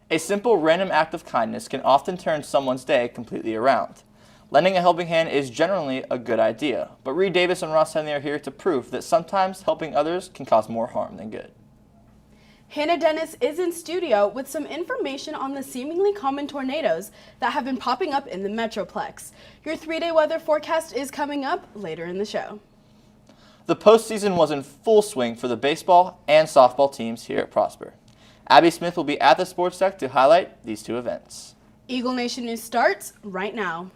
A simple random act of kindness can often turn someone's day completely around. Lending a helping hand is generally a good idea, but Reed Davis and Ross Henley are here to prove that sometimes helping others can cause more harm than good. Hannah Dennis is in studio with some information on the seemingly common tornadoes that have been popping up in the Metroplex. Your 3-day weather forecast is coming up later in the show. The postseason was in full swing for the baseball and softball teams here at Prosper. Abby Smith will be at the sports deck to highlight these two events. Eagle Nation News starts right now.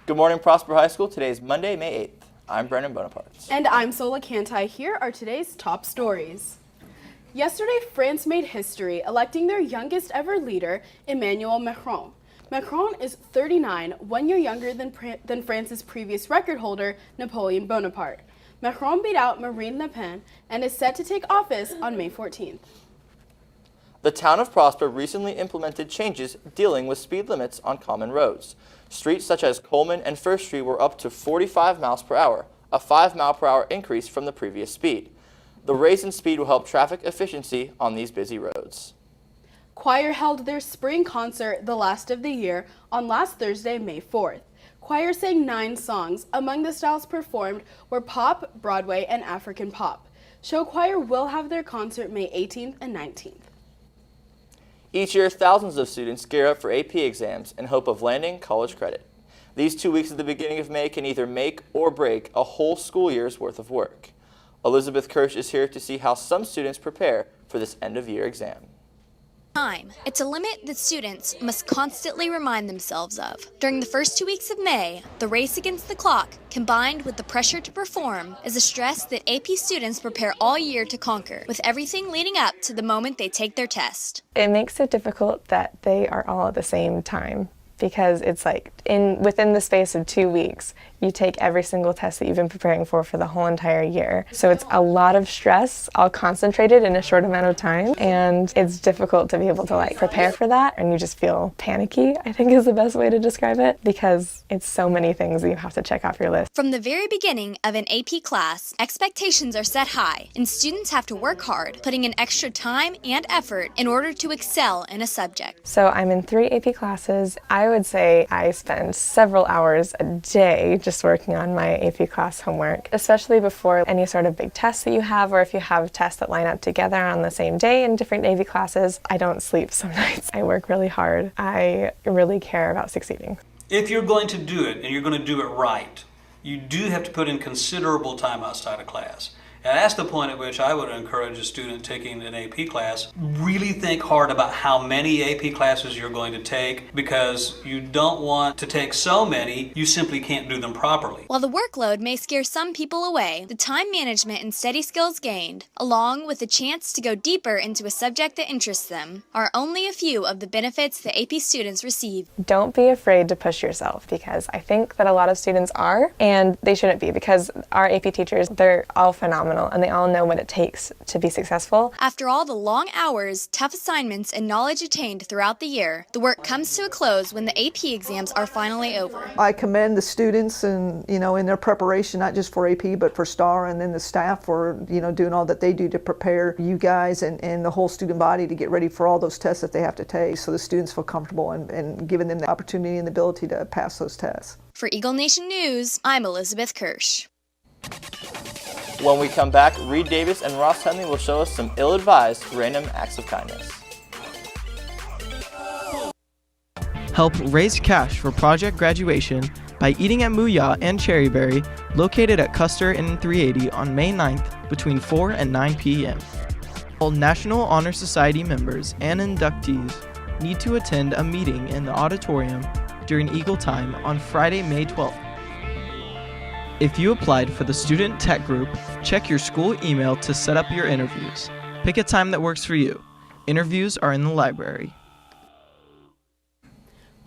Good morning, Prosper High School. Today is Monday, May 8th. I'm Brennan Bonaparte. And I'm Sola Cantai. Here are today's top stories. Yesterday, France made history, electing their youngest ever leader, Emmanuel Macron. Macron is 39, 1 year younger than France's previous record holder, Napoleon Bonaparte. Macron beat out Marine Le Pen and is set to take office on May 14th. The town of Prosper recently implemented changes dealing with speed limits on common roads. Streets such as Coleman and First Street were up to 45 miles per hour, a 5 mile per hour increase from the previous speed. The raise in speed will help traffic efficiency on these busy roads. Choir held their spring concert, the last of the year, on last Thursday, May 4th. Choir sang 9 songs. Among the styles performed were pop, Broadway, and African pop. Show choir will have their concert May 18th and 19th. Each year, thousands of students gear up for AP exams in hope of landing college credit. These 2 weeks at the beginning of May can either make or break a whole school year's worth of work. Elizabeth Kirsch is here to see how some students prepare for this end-of-year exam. Time. It's a limit that students must constantly remind themselves of. During the first 2 weeks of May, the race against the clock, combined with the pressure to perform, is a stress that AP students prepare all year to conquer, with everything leading up to the moment they take their test. It makes it difficult that they are all at the same time, because it's like within the space of 2 weeks, you take every single test that you've been preparing for the whole entire year. So it's a lot of stress, all concentrated in a short amount of time, and it's difficult to be able to prepare for that, and you just feel panicky, I think is the best way to describe it, because it's so many things that you have to check off your list. From the very beginning of an AP class, expectations are set high, and students have to work hard, putting in extra time and effort in order to excel in a subject. So I'm in 3 AP classes. I would say I spend several hours a day just working on my AP class homework, especially before any sort of big tests that you have, or if you have tests that line up together on the same day in different AP classes. I don't sleep some nights. I work really hard. I really care about succeeding. If you're going to do it, and you're going to do it right, you do have to put in considerable time outside of class. And that's the point at which I would encourage a student taking an AP class, really think hard about how many AP classes you're going to take, because you don't want to take so many, you simply can't do them properly. While the workload may scare some people away, the time management and study skills gained, along with the chance to go deeper into a subject that interests them, are only a few of the benefits that AP students receive. Don't be afraid to push yourself, because I think that a lot of students are, and they shouldn't be, because our AP teachers, they're all phenomenal, and they all know what it takes to be successful. After all the long hours, tough assignments, and knowledge attained throughout the year, the work comes to a close when the AP exams are finally over. I commend the students and, in their preparation, not just for AP, but for STAR, and then the staff for, doing all that they do to prepare you guys and the whole student body to get ready for all those tests that they have to take, so the students feel comfortable and giving them the opportunity and the ability to pass those tests. For Eagle Nation News, I'm Elizabeth Kirsch. When we come back, Reed Davis and Ross Henley will show us some ill-advised random acts of kindness. Help raise cash for project graduation by eating at Mooyah and Cherryberry, located at Custer and 380 on May 9th between 4 and 9 p.m. All National Honor Society members and inductees need to attend a meeting in the auditorium during Eagle Time on Friday, May 12th. If you applied for the Student Tech Group, check your school email to set up your interviews. Pick a time that works for you. Interviews are in the library.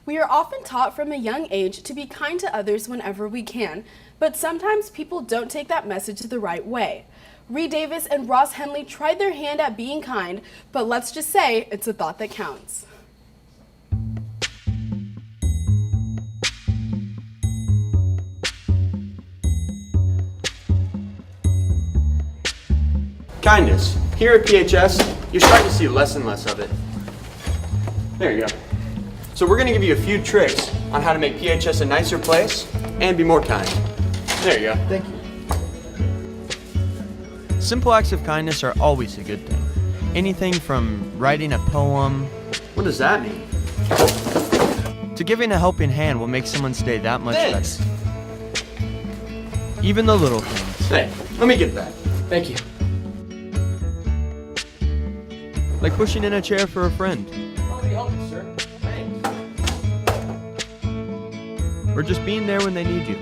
We are often taught from a young age to be kind to others whenever we can, but sometimes people don't take that message the right way. Reed Davis and Ross Henley tried their hand at being kind, but let's just say it's a thought that counts. Kindness. Here at PHS, you're starting to see less and less of it. There you go. So we're going to give you a few tricks on how to make PHS a nicer place and be more kind. There you go. Thank you. Simple acts of kindness are always a good thing. Anything from writing a poem What does that mean? to giving a helping hand will make someone's day that much Thanks. better. Even the little things. Hey, let me get that. Thank you. Like pushing in a chair for a friend. Let me help you, sir. Thanks. Or just being there when they need you.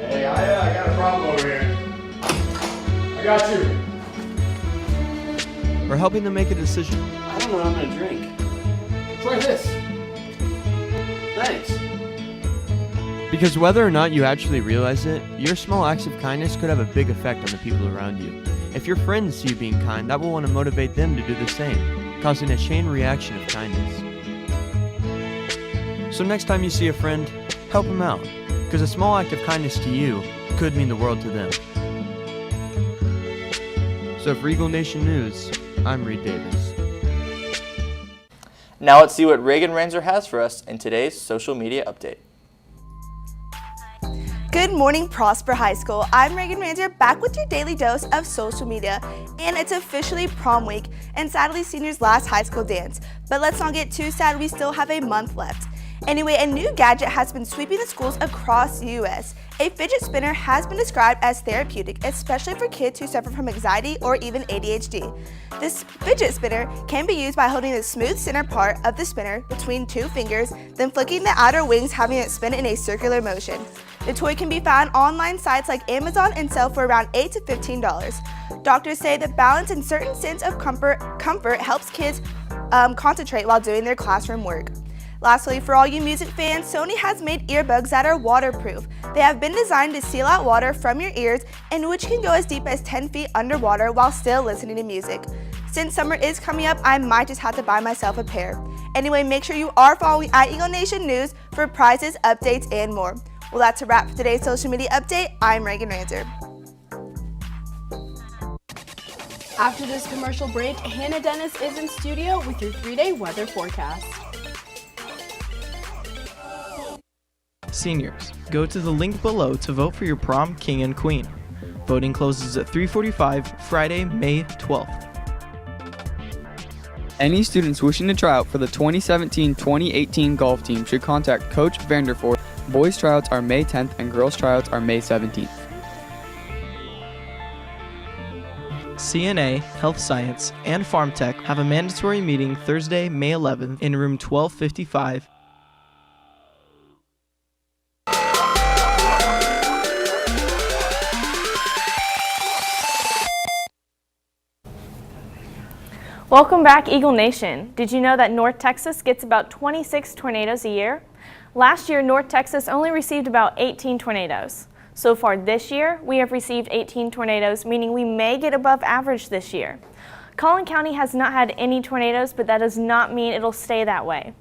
Hey, I got a problem over here. I got you. Or helping them make a decision. I don't know what I'm going to drink. Try this. Thanks. Because whether or not you actually realize it, your small acts of kindness could have a big effect on the people around you. If your friends see you being kind, that will want to motivate them to do the same, causing a chain reaction of kindness. So next time you see a friend, help them out, because a small act of kindness to you could mean the world to them. So for Eagle Nation News, I'm Reed Davis. Now let's see what Reagan Ranzer has for us in today's social media update. Good morning, Prosper High School. I'm Reagan Ranzer, back with your daily dose of social media. And it's officially prom week and sadly seniors' last high school dance. But let's not get too sad, we still have a month left. Anyway, a new gadget has been sweeping the schools across the U.S. A fidget spinner has been described as therapeutic, especially for kids who suffer from anxiety or even ADHD. This fidget spinner can be used by holding the smooth center part of the spinner between two fingers, then flicking the outer wings, having it spin in a circular motion. The toy can be found online sites like Amazon and sell for around $8 to $15. Doctors say the balance and certain sense of comfort helps kids concentrate while doing their classroom work. Lastly, for all you music fans, Sony has made earbuds that are waterproof. They have been designed to seal out water from your ears and which can go as deep as 10 feet underwater while still listening to music. Since summer is coming up, I might just have to buy myself a pair. Anyway, make sure you are following at Eagle Nation News for prizes, updates, and more. Well, that's a wrap for today's social media update. I'm Reagan Ranzer. After this commercial break, Hannah Dennis is in studio with your 3-day weather forecast. Seniors, go to the link below to vote for your prom king and queen. Voting closes at 3:45 Friday, May 12th. Any students wishing to try out for the 2017-2018 golf team should contact Coach Vanderford. Boys tryouts are May 10th and girls tryouts are May 17th. CNA, Health Science, and Farm Tech have a mandatory meeting Thursday, May 11th in room 1255. Welcome back, Eagle Nation. Did you know that North Texas gets about 26 tornadoes a year? Last year, North Texas only received about 18 tornadoes. So far this year, we have received 18 tornadoes, meaning we may get above average this year. Collin County has not had any tornadoes, but that does not mean it'll stay that way.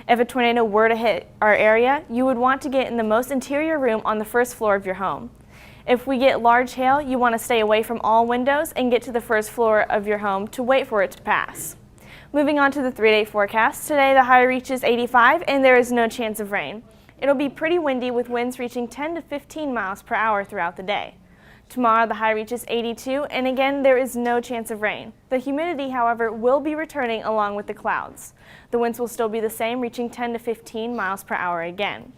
If a tornado were to hit our area, you would want to get in the most interior room on the first floor of your home. If we get large hail, you want to stay away from all windows and get to the first floor of your home to wait for it to pass. Moving on to the 3-day forecast, today the high reaches 85 and there is no chance of rain. It'll be pretty windy with winds reaching 10 to 15 miles per hour throughout the day. Tomorrow the high reaches 82 and again there is no chance of rain. The humidity, however, will be returning along with the clouds. The winds will still be the same, reaching 10 to 15 miles per hour again.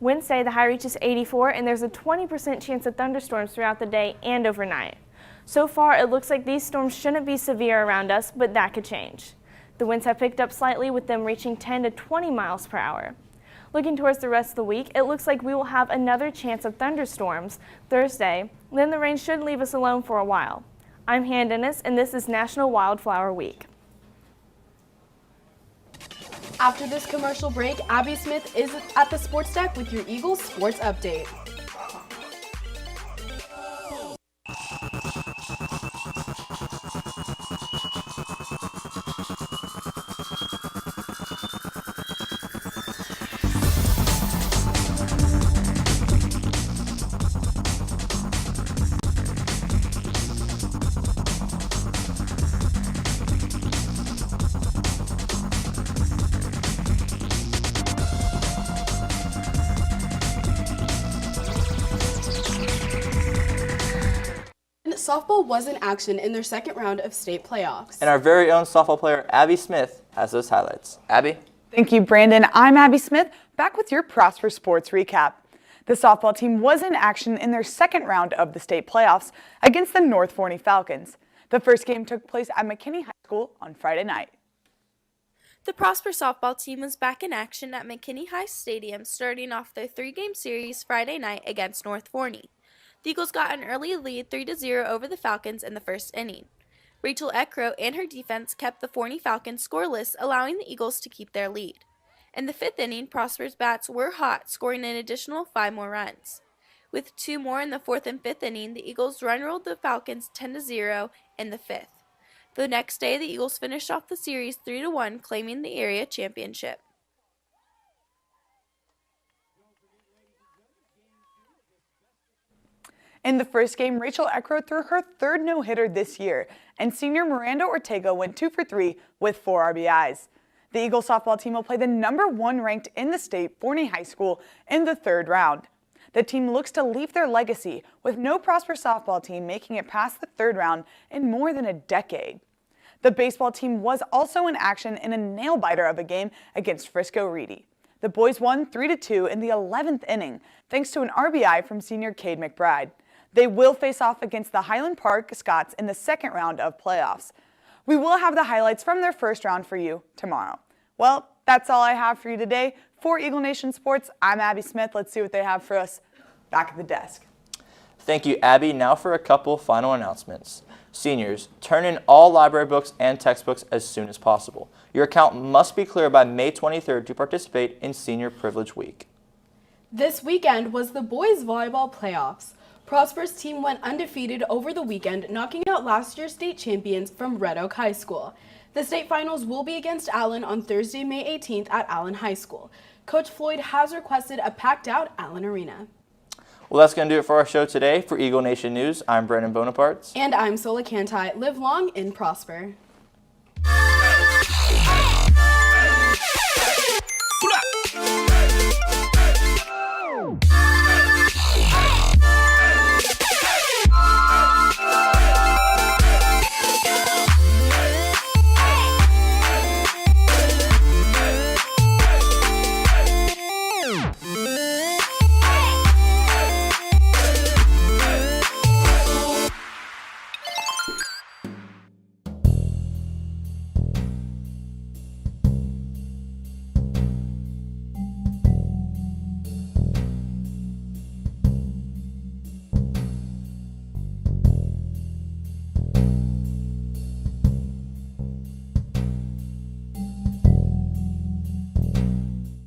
Wednesday, the high reaches 84 and there's a 20% chance of thunderstorms throughout the day and overnight. So far, it looks like these storms shouldn't be severe around us, but that could change. The winds have picked up slightly with them reaching 10 to 20 miles per hour. Looking towards the rest of the week, it looks like we will have another chance of thunderstorms Thursday, then the rain should leave us alone for a while. I'm Hannah Dennis and this is National Wildflower Week. After this commercial break, Abby Smith is at the sports deck with your Eagles sports update. Softball was in action in their second round of state playoffs. And our very own softball player, Abby Smith, has those highlights. Abby? Thank you, Brandon. I'm Abby Smith, back with your Prosper Sports recap. The softball team was in action in their second round of the state playoffs against the North Forney Falcons. The first game took place at McKinney High School on Friday night. The Prosper softball team was back in action at McKinney High Stadium, starting off their three-game series Friday night against North Forney. The Eagles got an early lead 3-0 over the Falcons in the first inning. Rachel Eckroat and her defense kept the Forney Falcons scoreless, allowing the Eagles to keep their lead. In the fifth inning, Prosper's bats were hot, scoring an additional 5 more runs. With 2 more in the fourth and fifth inning, the Eagles run-rolled the Falcons 10-0 in the fifth. The next day, the Eagles finished off the series 3-1, claiming the area championship. In the first game, Rachel Eckroat threw her third no-hitter this year, and senior Miranda Ortega went 2 for 3 with 4 RBIs. The Eagles softball team will play the number 1 ranked in the state, Forney High School, in the third round. The team looks to leave their legacy, with no Prosper softball team making it past the third round in more than a decade. The baseball team was also in action in a nail-biter of a game against Frisco Reedy. The boys won 3-2 in the 11th inning, thanks to an RBI from senior Cade McBride. They will face off against the Highland Park Scots in the second round of playoffs. We will have the highlights from their first round for you tomorrow. Well, that's all I have for you today. For Eagle Nation Sports, I'm Abby Smith. Let's see what they have for us back at the desk. Thank you, Abby. Now for a couple final announcements. Seniors, turn in all library books and textbooks as soon as possible. Your account must be clear by May 23rd to participate in Senior Privilege Week. This weekend was the boys volleyball playoffs. Prosper's team went undefeated over the weekend, knocking out last year's state champions from Red Oak High School. The state finals will be against Allen on Thursday, May 18th at Allen High School. Coach Floyd has requested a packed-out Allen Arena. Well, that's going to do it for our show today. For Eagle Nation News, I'm Brandon Bonaparte. And I'm Sola Cantai. Live long and prosper.